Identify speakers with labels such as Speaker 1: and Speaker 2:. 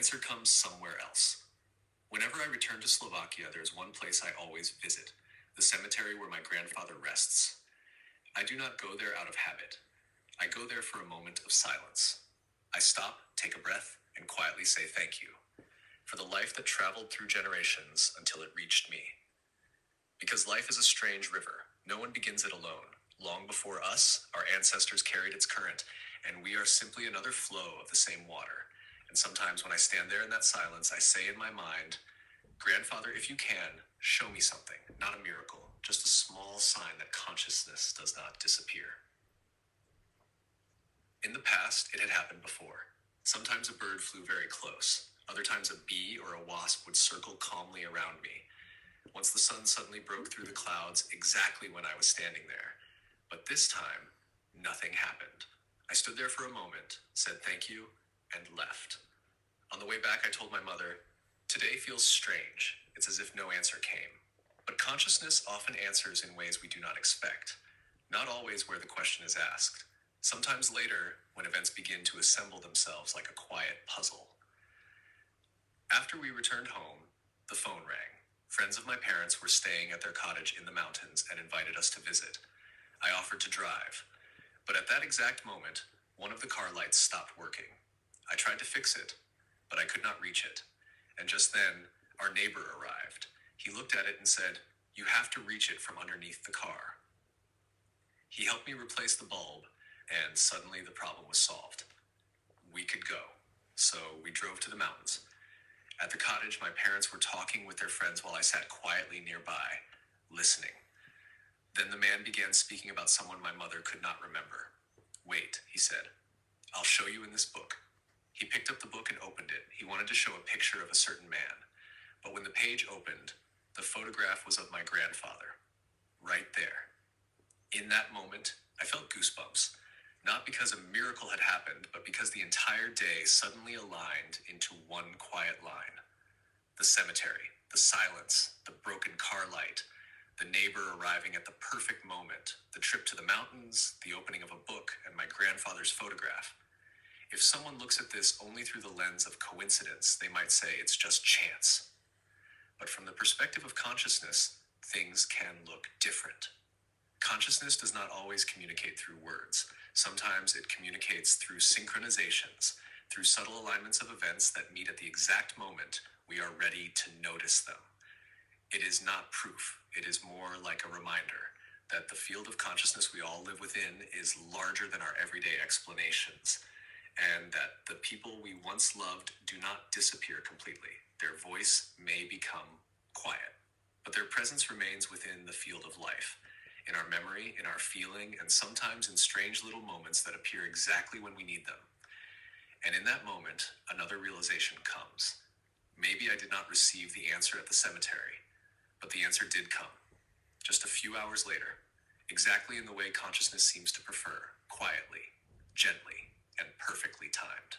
Speaker 1: answer comes somewhere else. Whenever I return to Slovakia, there's one place I always visit, the cemetery where my grandfather rests. I do not go there out of habit. I go there for a moment of silence. I stop, take a breath, and quietly say thank you for the life that traveled through generations until it reached me. Because life is a strange river, no one begins it alone. Long before us, our ancestors carried its current, and we are simply another flow of the same water. And sometimes when I stand there in that silence, I say in my mind, Grandfather, if you can, show me something, not a miracle, just a small sign that consciousness does not disappear. In the past, it had happened before. Sometimes a bird flew very close. Other times a bee or a wasp would circle calmly around me. Once the sun suddenly broke through the clouds exactly when I was standing there. But this time, nothing happened. I stood there for a moment, said thank you, and left. On the way back, I told my mother, today feels strange. It's as if no answer came. But consciousness often answers in ways we do not expect. Not always where the question is asked. Sometimes later, when events begin to assemble themselves like a quiet puzzle. After we returned home, the phone rang. Friends of my parents were staying at their cottage in the mountains and invited us to visit. I offered to drive, but at that exact moment, one of the car lights stopped working. I tried to fix it, but I could not reach it. And just then, our neighbor arrived. He looked at it and said, "You have to reach it from underneath the car." He helped me replace the bulb, and suddenly the problem was solved. We could go, so we drove to the mountains. At the cottage, my parents were talking with their friends while I sat quietly nearby, listening. Then the man began speaking about someone my mother could not remember. "Wait," he said. "I'll show you in this book." He picked up the book and opened it. He wanted to show a picture of a certain man. But when the page opened, the photograph was of my grandfather. Right there. In that moment, I felt goosebumps. Not because a miracle had happened, but because the entire day suddenly aligned into one quiet line. The cemetery, the silence, the broken car light, the neighbor arriving at the perfect moment, the trip to the mountains, the opening of a book, and my grandfather's photograph. If someone looks at this only through the lens of coincidence, they might say it's just chance. But from the perspective of consciousness, things can look different. Consciousness does not always communicate through words. Sometimes it communicates through synchronizations, through subtle alignments of events that meet at the exact moment we are ready to notice them. It is not proof. It is more like a reminder that the field of consciousness we all live within is larger than our everyday explanations, and that the people we once loved do not disappear completely. Their voice may become quiet, but their presence remains within the field of life, in our memory, in our feeling, and sometimes in strange little moments that appear exactly when we need them. And in that moment, another realization comes. Maybe I did not receive the answer at the cemetery, but the answer did come. Just a few hours later, exactly in the way consciousness seems to prefer, quietly, gently, and perfectly timed.